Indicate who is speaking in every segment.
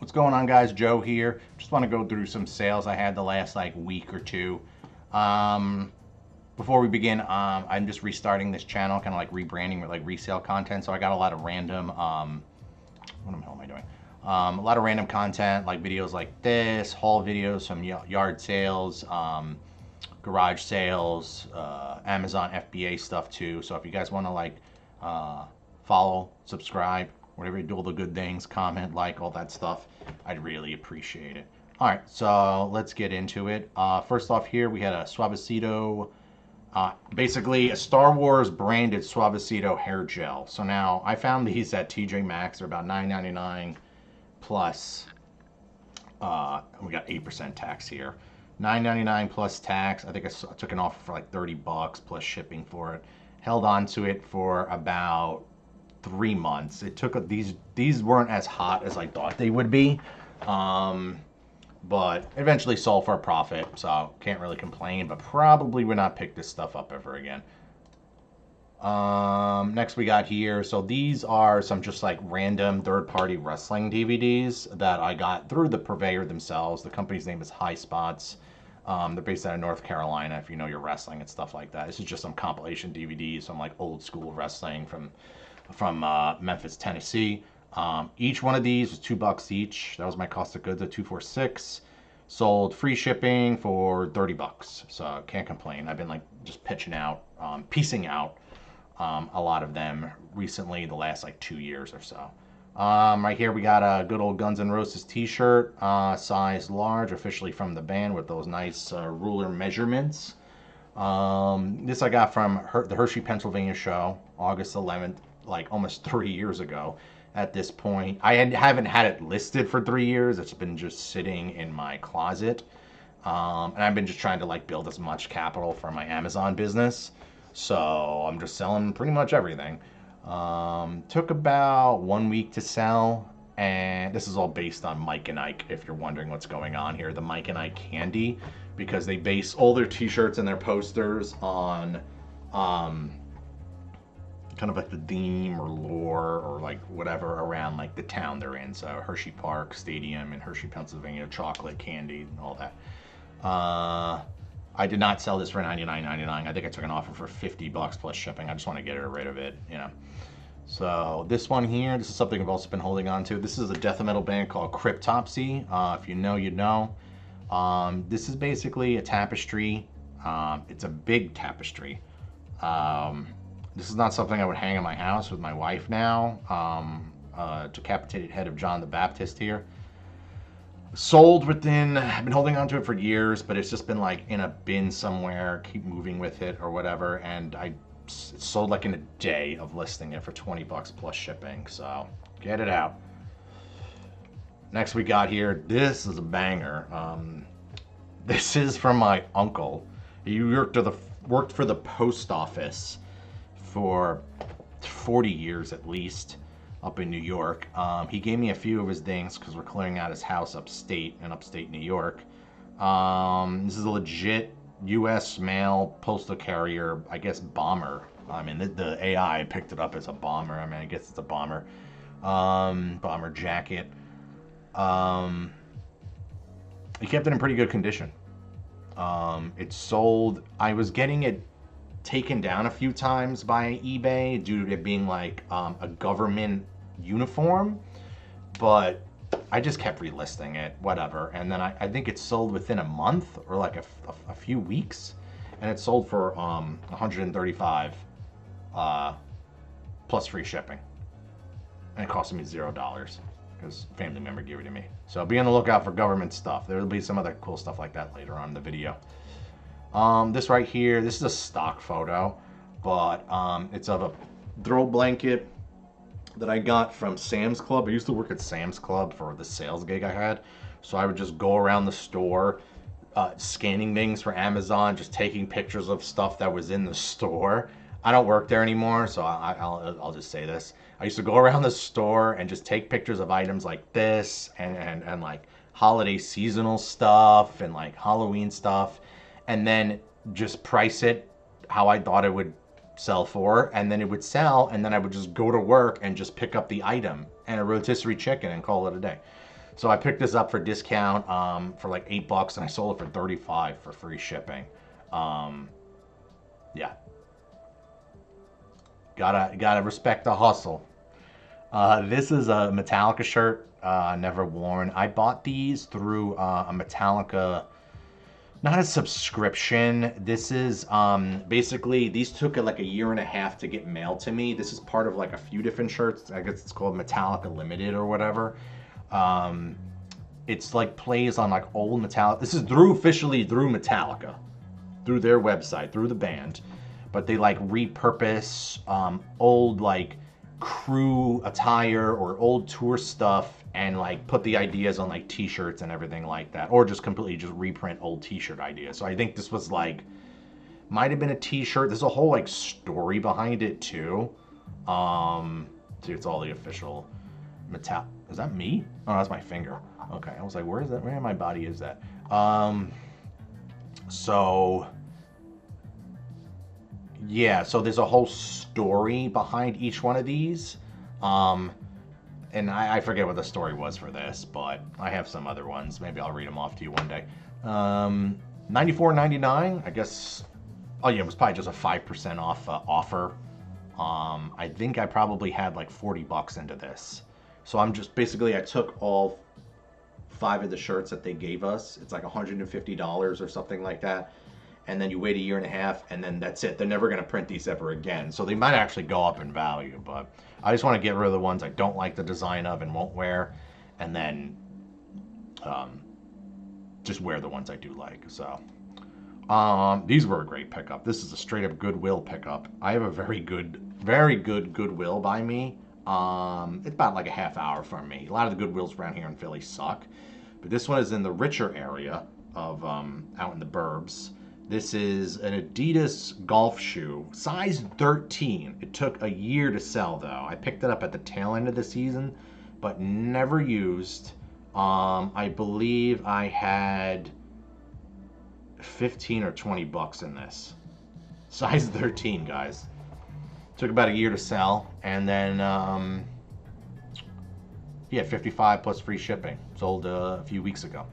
Speaker 1: What's going on, guys? Joe here. Just want to go through some sales I had the last like week or two. Um, Before we begin, I'm just restarting this channel, kind of like rebranding with like resale content. So I got a lot of random, what the hell am I doing? A lot of random content, like videos like this, haul videos, some yard sales, garage sales, Amazon FBA stuff too. So if you guys want to like follow, subscribe, whatever you do, all the good things, comment, like, all that stuff, I'd really appreciate it. All right, so let's get into it. First off, here we had a Suavecito, basically a Star Wars branded Suavecito hair gel. So now I found these at TJ Maxx. They're about $9.99 plus. We got 8% tax here. $9.99 plus tax. I think I took an offer for like $30 plus shipping for it. Held on to it for about 3 months. It took these weren't as hot as I thought they would be, but eventually sold for a profit, so can't really complain. But probably would not pick this stuff up ever again. Next we got here. So these are some just like random third-party wrestling DVDs that I got through the purveyor themselves. The company's name is High Spots. They're based out of North Carolina, if you know your wrestling and stuff like that. This is just some compilation DVDs, some like old school wrestling from Memphis, Tennessee. Each one of these was $2 each. That was my cost of goods at $246. Sold free shipping for $30. So can't complain. I've been like just pitching out, piecing out a lot of them recently, the last like 2 years or so. Right here we got a good old Guns N' Roses t-shirt, size large, officially from the band with those nice ruler measurements. This I got from the Hershey, Pennsylvania show, August 11th, like almost 3 years ago at this point. I haven't had it listed for 3 years. It's been just sitting in my closet. And I've been just trying to like build as much capital for my Amazon business. So I'm just selling pretty much everything. Took about 1 week to sell, and this is all based on Mike and Ike, if you're wondering what's going on here. The Mike and Ike candy, because they base all their t-shirts and their posters on kind of like the theme or lore or like whatever around like the town they're in. So Hershey Park Stadium in Hershey, Pennsylvania, chocolate, candy, and all that. I did not sell this for $99.99. I think I took an offer for $50 plus shipping. I just want to get rid of it, you know. So this one here, this is something I've also been holding on to. This is a death metal band called Cryptopsy. If you know, you know. This is basically a tapestry. It's a big tapestry. This is not something I would hang in my house with my wife now. Decapitated head of John the Baptist here. Sold within, I've been holding on to it for years, but it's just been like in a bin somewhere, keep moving with it or whatever. And it sold like in a day of listing it for $20 plus shipping. So get it out. Next we got here, this is a banger. This is from my uncle. He worked for the post office for 40 years at least up in New York. He gave me a few of his things because we're clearing out his house upstate New York. This is a legit U.S. mail postal carrier, I guess bomber. I mean, the AI picked it up as a bomber. I mean, I guess it's a bomber. Bomber jacket. He kept it in pretty good condition. It sold, I was getting it taken down a few times by eBay due to it being like a government uniform, but I just kept relisting it, whatever. And then I think it sold within a month or like a few weeks, and it sold for $135 plus free shipping, and it cost me $0 because a family member gave it to me. So be on the lookout for government stuff. There will be some other cool stuff like that later on in the video. This right here, this is a stock photo, but it's of a throw blanket that I got from Sam's Club. I used to work at Sam's Club for the sales gig I had, so I would just go around the store scanning things for Amazon, just taking pictures of stuff that was in the store. I don't work there anymore, so I'll just say this. I used to go around the store and just take pictures of items like this and like holiday seasonal stuff and like Halloween stuff, and then just price it how I thought it would sell for, and then it would sell, and then I would just go to work and just pick up the item and a rotisserie chicken and call it a day. So I picked this up for discount for like $8, and I sold it for 35 for free shipping. Um, yeah, gotta respect the hustle. This is a Metallica shirt, never worn. I bought these through a Metallica, not a subscription. This is basically these took like a year and a half to get mailed to me. This is part of like a few different shirts. I guess it's called Metallica Limited or whatever. Um, it's like plays on like old Metallica. This is officially through Metallica, through their website, through the band, but they like repurpose old like crew attire or old tour stuff and like put the ideas on like t-shirts and everything like that, or just completely just reprint old t-shirt ideas. So I think this was like, might have been a t-shirt. There's a whole like story behind it too. See, it's all the official metal. Is that me? Oh, that's my finger. Okay, I was like, where is that? Where in my body is that? So yeah, so there's a whole story behind each one of these. And I forget what the story was for this, but I have some other ones. Maybe I'll read them off to you one day. $94.99, I guess. Oh yeah, it was probably just a 5% off offer. I think I probably had like $40 into this. So I'm just basically, I took all 5 of the shirts that they gave us. It's like $150 or something like that. And then you wait a year and a half, and then that's it. They're never going to print these ever again. So they might actually go up in value, but I just want to get rid of the ones I don't like the design of and won't wear, and then just wear the ones I do like. So these were a great pickup. This is a straight up Goodwill pickup. I have a very good Goodwill by me. It's about like a half hour from me. A lot of the Goodwills around here in Philly suck, but this one is in the richer area of out in the burbs. This is an Adidas golf shoe, size 13. It took a year to sell though. I picked it up at the tail end of the season, but never used. I believe I had 15 or 20 bucks in this. Size 13, guys. Took about a year to sell, and then yeah, 55 plus free shipping. Sold a few weeks ago.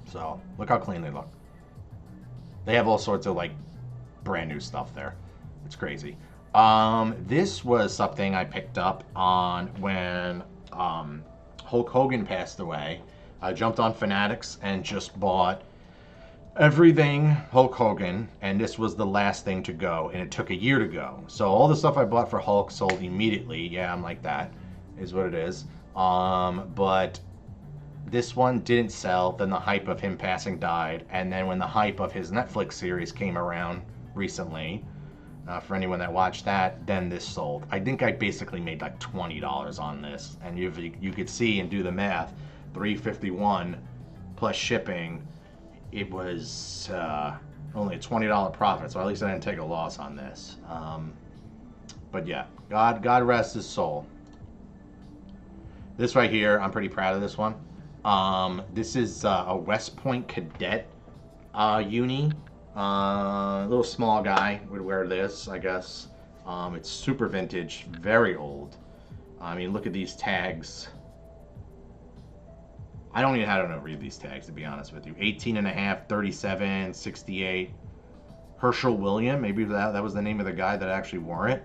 Speaker 1: So look how clean they look. They have all sorts of like brand new stuff there. It's crazy. This was something I picked up on when Hulk Hogan passed away. I jumped on Fanatics and just bought everything Hulk Hogan, and this was the last thing to go, and it took a year to go. So all the stuff I bought for Hulk sold immediately. Yeah, I'm like that, is what it is. But this one didn't sell. Then the hype of him passing died, and then when the hype of his Netflix series came around recently, for anyone that watched that, then this sold. I think I basically made like $20 on this, and you could see and do the math, $351 plus shipping. It was only a $20 profit, so at least I didn't take a loss on this. But yeah, God rest his soul. This right here, I'm pretty proud of this one. This is a West Point Cadet uni. A little small guy would wear this, I guess. It's super vintage, very old. I mean, look at these tags. I don't even know how to read these tags, to be honest with you. 18 and a half, 37, 68. Herschel William, maybe that was the name of the guy that actually wore it.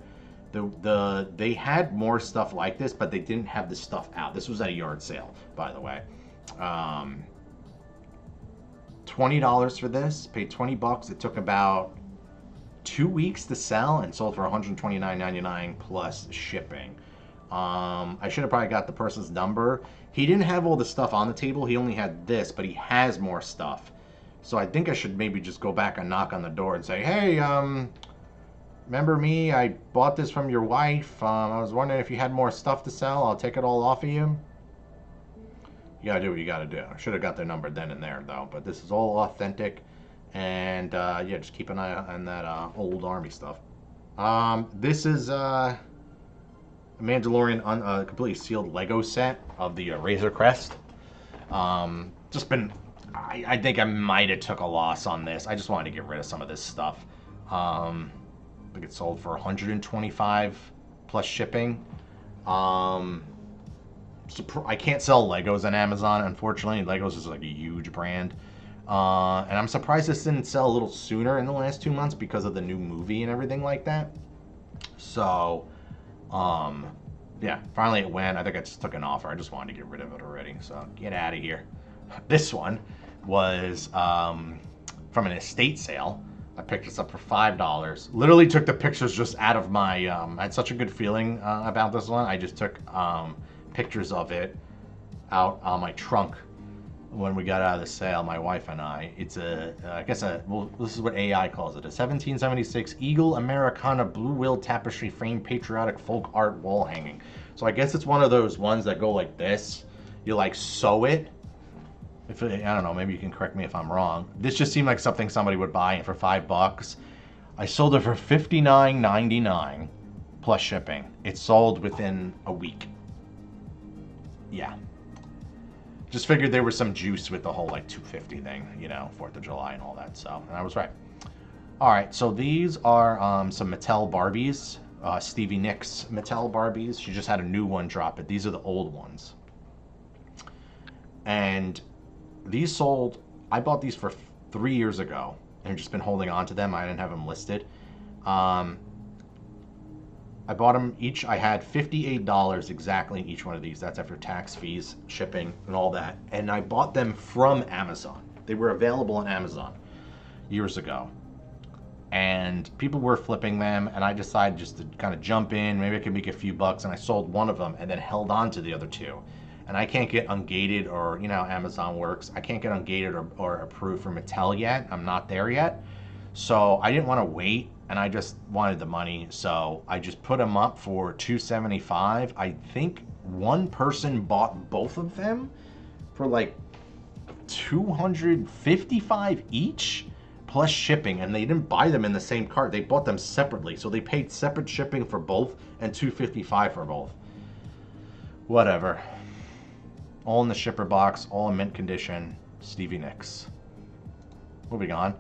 Speaker 1: They had more stuff like this, but they didn't have the stuff out. This was at a yard sale, by the way. $20 for this. Paid 20 bucks. It took about 2 weeks to sell and sold for $129.99 plus shipping. I should have probably got the person's number. He didn't have all the stuff on the table. He only had this, but he has more stuff. So I think I should maybe just go back and knock on the door and say, hey, remember me? I bought this from your wife. I was wondering if you had more stuff to sell. I'll take it all off of you. You gotta do what you gotta do. I should have got their number then and there, though. But this is all authentic. And yeah, just keep an eye on that old Army stuff. This is a Mandalorian completely sealed Lego set of the Razor Crest. Just been, I think I might have took a loss on this. I just wanted to get rid of some of this stuff. I think it sold for $125 plus shipping. I can't sell Legos on Amazon, unfortunately. Legos is like a huge brand. And I'm surprised this didn't sell a little sooner in the last 2 months because of the new movie and everything like that. So, yeah, finally it went. I think I just took an offer. I just wanted to get rid of it already. So get out of here. This one was from an estate sale. I picked this up for $5. Literally took the pictures just out of my. I had such a good feeling about this one. I just took pictures of it out on my trunk when we got out of the sale, my wife and I. It's well, this is what AI calls it, a 1776 Eagle Americana Blue Will Tapestry Frame Patriotic Folk Art Wall Hanging. So I guess it's one of those ones that go like this. You like sew it. I don't know, maybe you can correct me if I'm wrong. This just seemed like something somebody would buy, and for $5, I sold it for $59.99 plus shipping. It sold within a week. Yeah. Just figured there was some juice with the whole like 250 thing, you know, 4th of July and all that. So, and I was right. All right, so these are some Mattel Barbies, Stevie Nicks Mattel Barbies. She just had a new one drop, but these are the old ones. And these sold, I bought these for 3 years ago and I've just been holding on to them. I didn't have them listed. I bought them each. I had $58 exactly in each one of these. That's after tax, fees, shipping, and all that. And I bought them from Amazon. They were available on Amazon years ago. And people were flipping them, and I decided just to kind of jump in. Maybe I could make a few bucks, and I sold one of them and then held on to the other two. And I can't get ungated, or, you know how Amazon works. I can't get ungated or approved for Mattel yet. I'm not there yet. So I didn't want to wait, and I just wanted the money. So I just put them up for $275. I think one person bought both of them for like $255 each plus shipping, and they didn't buy them in the same cart. They bought them separately. So they paid separate shipping for both and $255 for both. Whatever. All in the shipper box, all in mint condition. Stevie Nicks. Moving on.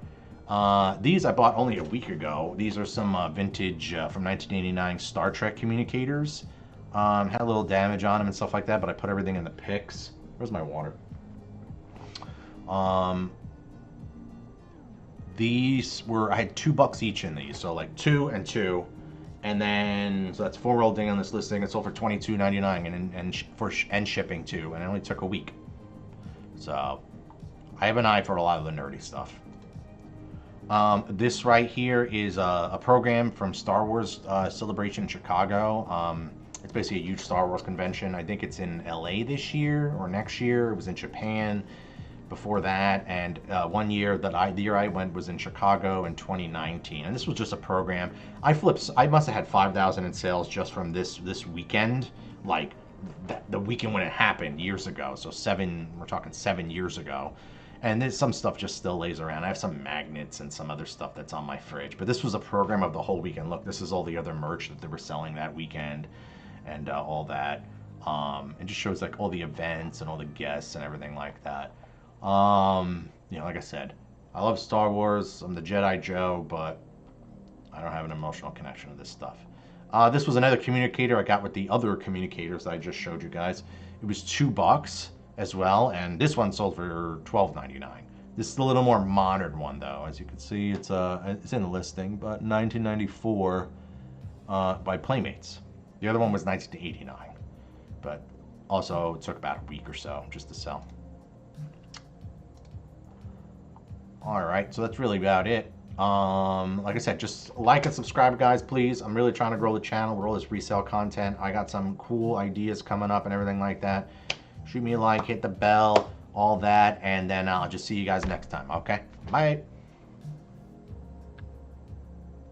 Speaker 1: These I bought only a week ago. These are some vintage from 1989 Star Trek communicators. Had a little damage on them and stuff like that, but I put everything in the picks. Where's my water? These were, I had $2 each in these, so like 2 and 2. And then, so that's 4 rolled ding on this listing. It sold for $22.99 and shipping too, and it only took a week. So I have an eye for a lot of the nerdy stuff. This right here is a program from Star Wars Celebration in Chicago. It's basically a huge Star Wars convention. I think it's in LA this year or next year. It was in Japan before that, and the year I went was in Chicago in 2019, and this was just a program. I must have had 5,000 in sales just from this weekend, like the weekend when it happened years ago. So we're talking 7 years ago. And there's some stuff just still lays around. I have some magnets and some other stuff that's on my fridge. But this was a program of the whole weekend. Look, this is all the other merch that they were selling that weekend and all that. It just shows like all the events and all the guests and everything like that. You know, like I said, I love Star Wars. I'm the Jedi Joe, but I don't have an emotional connection to this stuff. This was another communicator I got with the other communicators that I just showed you guys. It was $2 as well, and this one sold for $12.99. This is a little more modern one though. As you can see, it's in the listing, but 1994 by Playmates. The other one was 1989, but also it took about a week or so just to sell. All right, so that's really about it. Like I said, just like and subscribe, guys, please. I'm really trying to grow the channel with all this resale content. I got some cool ideas coming up and everything like that. Shoot me a like, hit the bell, all that, and then I'll just see you guys next time, okay? Bye.